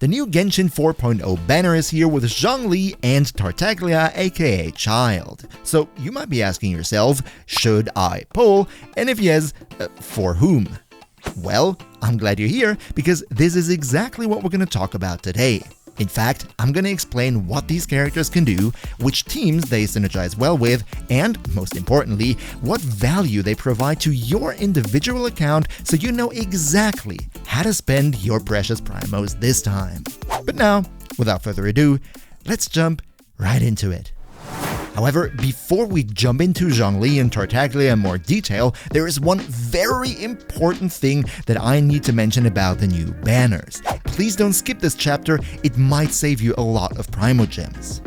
The new Genshin 4.0 banner is here with Zhongli and Tartaglia, aka Childe. So you might be asking yourself, should I pull? And if yes, for whom? Well, I'm glad you're here because this is exactly what we're going to talk about today. In fact, I'm going to explain what these characters can do, which teams they synergize well with, and, most importantly, what value they provide to your individual account so you know exactly how to spend your precious primos this time. But now, without further ado, let's jump right into it. However, before we jump into Zhongli and Tartaglia in more detail, there is one very important thing that I need to mention about the new banners. Please don't skip this chapter, it might save you a lot of Primogems.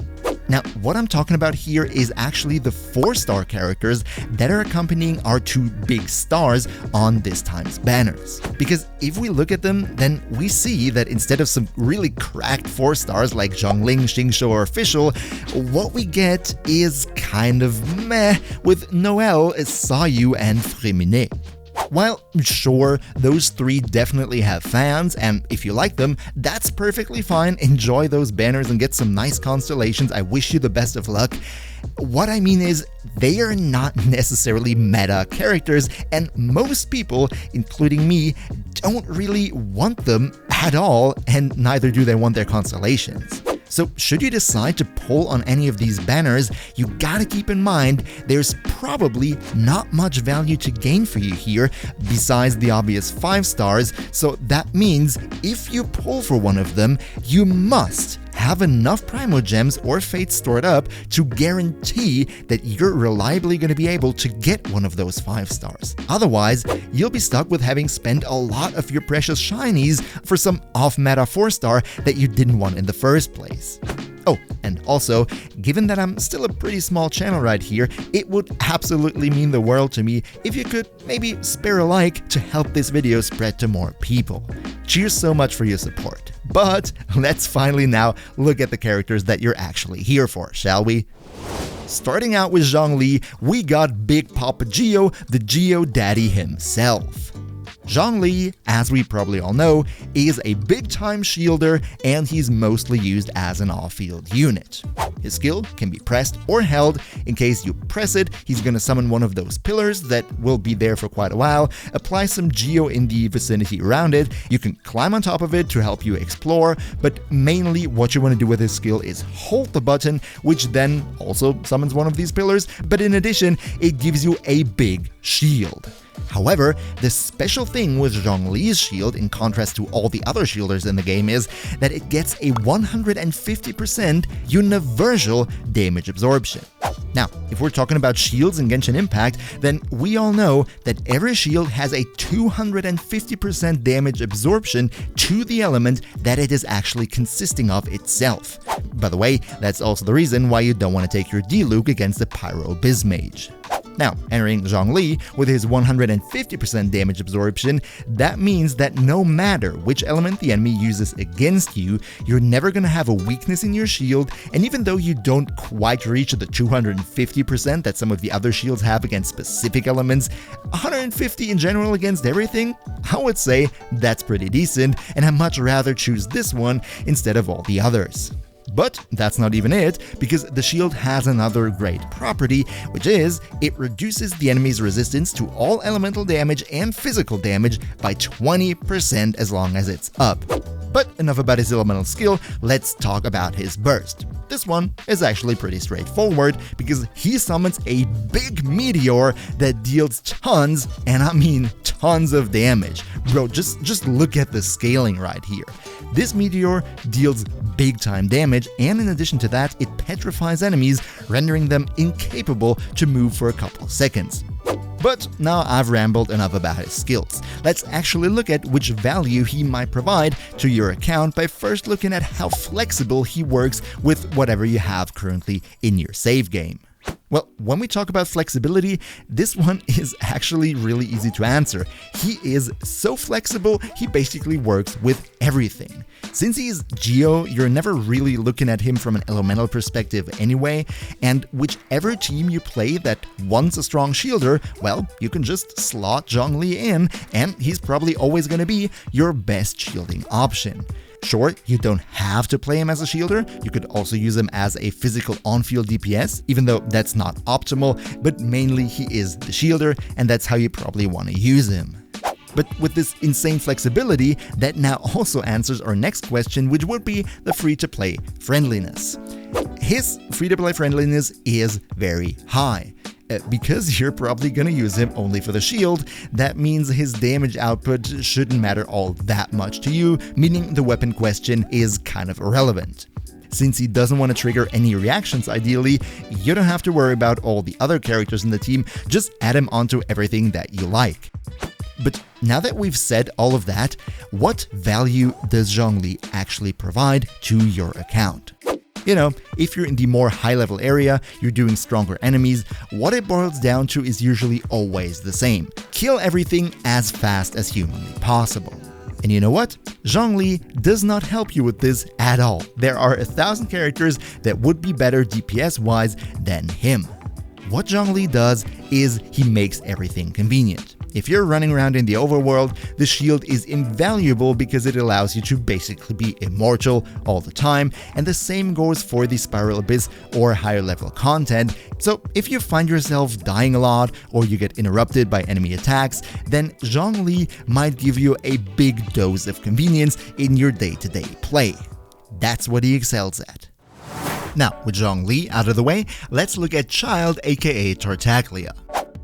Now, what I'm talking about here is actually the 4-star characters that are accompanying our 2 big stars on this time's banners. Because if we look at them, then we see that instead of some really cracked 4 stars like Xiangling, Xingqiu, or Official, what we get is kind of meh with Noelle, Sayu, and Freminet. While, sure, those 3 definitely have fans, and if you like them, that's perfectly fine, enjoy those banners and get some nice constellations, I wish you the best of luck. What I mean is, they are not necessarily meta characters, and most people, including me, don't really want them at all, and neither do they want their constellations. So should you decide to pull on any of these banners, you gotta keep in mind there's probably not much value to gain for you here besides the obvious 5 stars, so that means if you pull for one of them, you must have enough Primogems or Fates stored up to guarantee that you're reliably going to be able to get one of those 5 stars. Otherwise, you'll be stuck with having spent a lot of your precious shinies for some off-meta 4-star that you didn't want in the first place. Oh, and also, given that I'm still a pretty small channel right here, it would absolutely mean the world to me if you could maybe spare a like to help this video spread to more people. Cheers so much for your support. But let's finally now look at the characters that you're actually here for, shall we? Starting out with Zhongli, we got Big Papa Geo, the Geo Daddy himself. Zhongli, as we probably all know, is a big-time shielder and he's mostly used as an off-field unit. His skill can be pressed or held. In case you press it, he's gonna summon one of those pillars that will be there for quite a while, apply some geo in the vicinity around it, you can climb on top of it to help you explore, but mainly what you want to do with his skill is hold the button, which then also summons one of these pillars, but in addition, it gives you a big shield. However, the special thing with Zhongli's shield, in contrast to all the other shielders in the game, is that it gets a 150% universal damage absorption. Now, if we're talking about shields in Genshin Impact, then we all know that every shield has a 250% damage absorption to the element that it is actually consisting of itself. By the way, that's also the reason why you don't want to take your D-Luke against the Pyro Bismage. Now, entering Zhongli with his 150% damage absorption, that means that no matter which element the enemy uses against you, you're never going to have a weakness in your shield, and even though you don't quite reach the 250% that some of the other shields have against specific elements, 150 in general against everything, I would say that's pretty decent, and I'd much rather choose this one instead of all the others. But that's not even it, because the shield has another great property, which is it reduces the enemy's resistance to all elemental damage and physical damage by 20% as long as it's up. But enough about his elemental skill, let's talk about his burst. This one is actually pretty straightforward because he summons a big meteor that deals tons, and I mean tons of damage. Bro, just look at the scaling right here. This meteor deals big time damage, and in addition to that, it petrifies enemies, rendering them incapable to move for a couple of seconds. But now I've rambled enough about his skills. Let's actually look at which value he might provide to your account by first looking at how flexible he works with whatever you have currently in your save game. Well, when we talk about flexibility, this one is actually really easy to answer. He is so flexible, he basically works with everything. Since he's Geo, you're never really looking at him from an elemental perspective anyway, and whichever team you play that wants a strong shielder, well, you can just slot Zhongli in, and he's probably always going to be your best shielding option. Sure, you don't have to play him as a shielder, you could also use him as a physical on-field DPS, even though that's not optimal, but mainly he is the shielder, and that's how you probably want to use him. But with this insane flexibility, that now also answers our next question, which would be the free-to-play friendliness. His free-to-play friendliness is very high. Because you're probably gonna use him only for the shield, that means his damage output shouldn't matter all that much to you, meaning the weapon question is kind of irrelevant. Since he doesn't want to trigger any reactions ideally, you don't have to worry about all the other characters in the team, just add him onto everything that you like. But now that we've said all of that, what value does Zhongli actually provide to your account? You know, if you're in the more high-level area, you're doing stronger enemies, what it boils down to is usually always the same. Kill everything as fast as humanly possible. And you know what? Zhongli does not help you with this at all. There are 1,000 characters that would be better DPS-wise than him. What Zhongli does is he makes everything convenient. If you're running around in the overworld, the shield is invaluable because it allows you to basically be immortal all the time, and the same goes for the Spiral Abyss or higher level content. So if you find yourself dying a lot or you get interrupted by enemy attacks, then Zhongli might give you a big dose of convenience in your day-to-day play. That's what he excels at. Now, with Zhongli out of the way, let's look at Childe aka Tartaglia.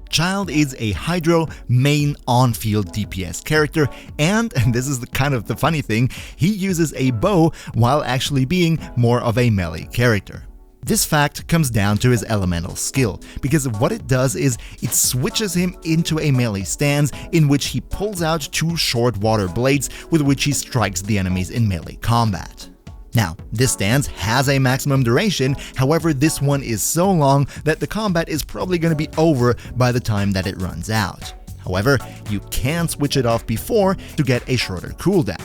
Childe is a Hydro main on-field DPS character, and this is kind of the funny thing, he uses a bow while actually being more of a melee character. This fact comes down to his elemental skill, because what it does is it switches him into a melee stance in which he pulls out 2 short water blades with which he strikes the enemies in melee combat. Now, this stance has a maximum duration, however this one is so long that the combat is probably going to be over by the time that it runs out. However, you can switch it off before to get a shorter cooldown.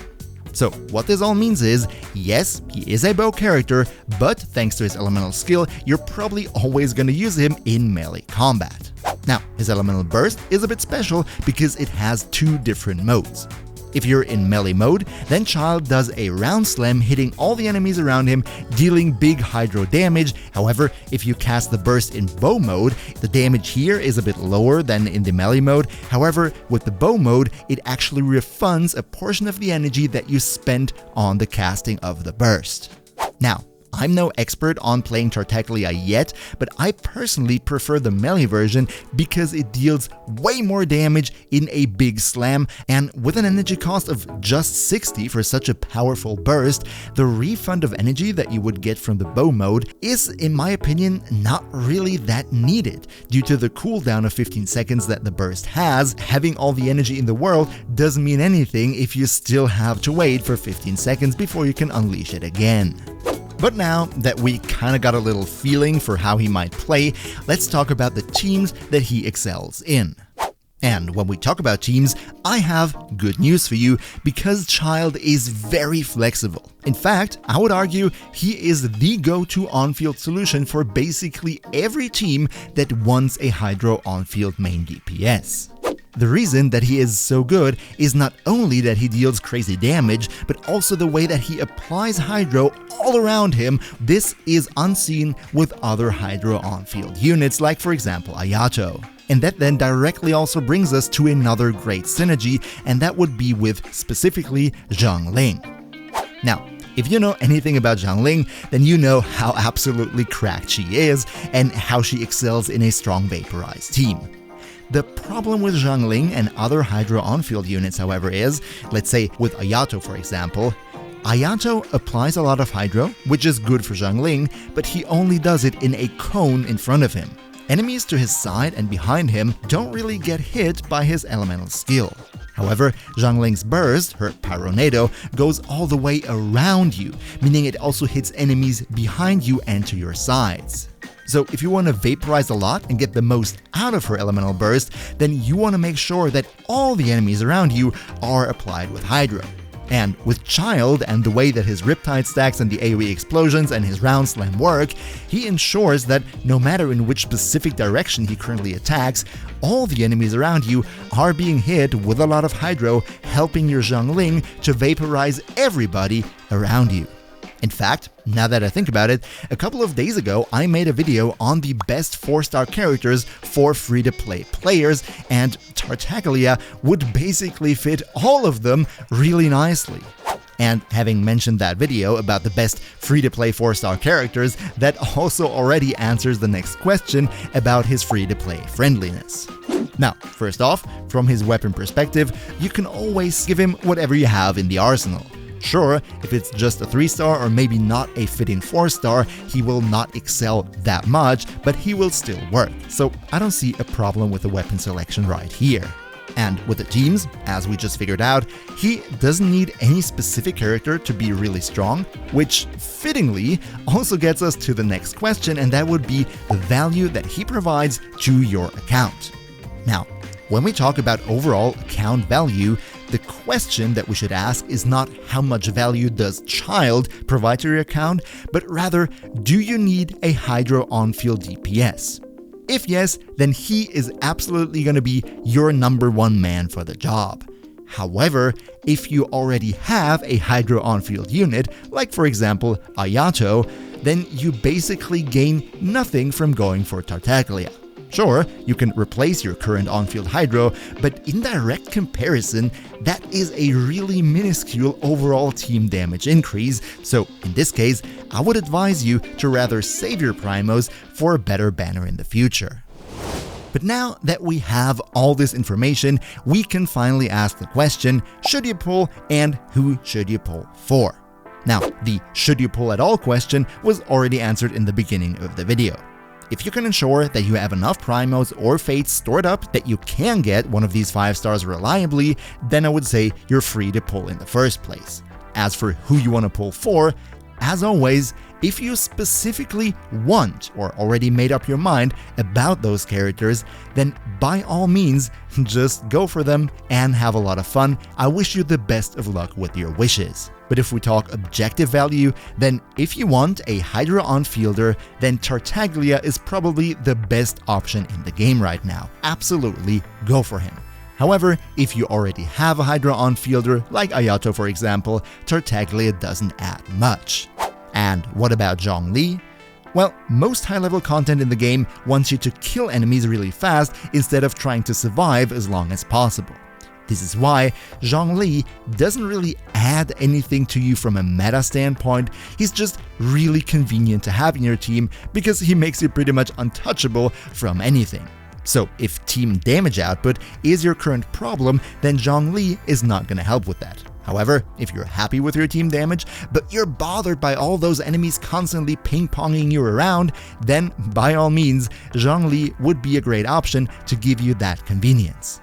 So what this all means is, yes, he is a bow character, but thanks to his elemental skill, you're probably always going to use him in melee combat. Now, his elemental burst is a bit special because it has 2 different modes. If you're in melee mode, then Childe does a round slam hitting all the enemies around him, dealing big hydro damage. However, if you cast the burst in bow mode, the damage here is a bit lower than in the melee mode. However, with the bow mode, it actually refunds a portion of the energy that you spent on the casting of the burst. Now, I'm no expert on playing Tartaglia yet, but I personally prefer the melee version because it deals way more damage in a big slam, and with an energy cost of just 60 for such a powerful burst, the refund of energy that you would get from the bow mode is, in my opinion, not really that needed. Due to the cooldown of 15 seconds that the burst has, having all the energy in the world doesn't mean anything if you still have to wait for 15 seconds before you can unleash it again. But now that we kinda got a little feeling for how he might play, let's talk about the teams that he excels in. And when we talk about teams, I have good news for you because Childe is very flexible. In fact, I would argue he is the go-to on-field solution for basically every team that wants a Hydro on-field main DPS. The reason that he is so good is not only that he deals crazy damage, but also the way that he applies Hydro all around him. This is unseen with other Hydro on-field units, like for example Ayato. And that then directly also brings us to another great synergy, and that would be with specifically Xiangling. Now, if you know anything about Xiangling, then you know how absolutely cracked she is and how she excels in a strong vaporized team. The problem with Xiangling and other Hydro on-field units, however, is, let's say with Ayato for example, Ayato applies a lot of Hydro, which is good for Xiangling, but he only does it in a cone in front of him. Enemies to his side and behind him don't really get hit by his elemental skill. However, Xiangling's burst, her Pyronado, goes all the way around you, meaning it also hits enemies behind you and to your sides. So if you want to vaporize a lot and get the most out of her elemental burst, then you want to make sure that all the enemies around you are applied with Hydro. And with Childe and the way that his Riptide stacks and the AoE explosions and his round slam work, he ensures that no matter in which specific direction he currently attacks, all the enemies around you are being hit with a lot of Hydro, helping your Xiangling to vaporize everybody around you. In fact, now that I think about it, a couple of days ago I made a video on the best 4-star characters for free-to-play players, and Tartaglia would basically fit all of them really nicely. And having mentioned that video about the best free-to-play 4-star characters, that also already answers the next question about his free-to-play friendliness. Now, first off, from his weapon perspective, you can always give him whatever you have in the arsenal. Sure, if it's just a 3-star or maybe not a fitting 4-star, he will not excel that much, but he will still work, so I don't see a problem with the weapon selection right here. And with the teams, as we just figured out, he doesn't need any specific character to be really strong, which fittingly also gets us to the next question, and that would be the value that he provides to your account. Now, when we talk about overall account value, the question that we should ask is not how much value does Childe provide to your account, but rather, do you need a Hydro on-field DPS? If yes, then he is absolutely going to be your #1 man for the job. However, if you already have a Hydro on-field unit, like for example Ayato, then you basically gain nothing from going for Tartaglia. Sure, you can replace your current on-field Hydro, but in direct comparison, that is a really minuscule overall team damage increase, so in this case, I would advise you to rather save your Primos for a better banner in the future. But now that we have all this information, we can finally ask the question, should you pull and who should you pull for? Now, the should you pull at all question was already answered in the beginning of the video. If you can ensure that you have enough Primos or Fates stored up that you can get one of these 5 stars reliably, then I would say you're free to pull in the first place. As for who you want to pull for, as always, if you specifically want or already made up your mind about those characters, then by all means, just go for them and have a lot of fun. I wish you the best of luck with your wishes. But if we talk objective value, then if you want a Hydro on-fielder, then Tartaglia is probably the best option in the game right now. Absolutely go for him. However, if you already have a Hydro on-fielder, like Ayato for example, Tartaglia doesn't add much. And what about Zhongli? Well, most high-level content in the game wants you to kill enemies really fast instead of trying to survive as long as possible. This is why Zhongli doesn't really add anything to you from a meta standpoint. He's just really convenient to have in your team because he makes you pretty much untouchable from anything. So if team damage output is your current problem, then Zhongli is not going to help with that. However, if you're happy with your team damage, but you're bothered by all those enemies constantly ping-ponging you around, then by all means, Zhongli would be a great option to give you that convenience.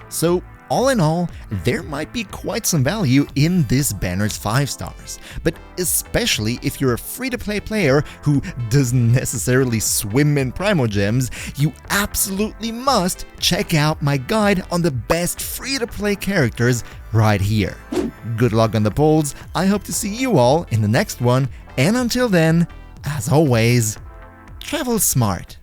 So, all in all, there might be quite some value in this banner's 5 stars, but especially if you're a free-to-play player who doesn't necessarily swim in Primogems, you absolutely must check out my guide on the best free-to-play characters right here. Good luck on the polls, I hope to see you all in the next one, and until then, as always, travel smart.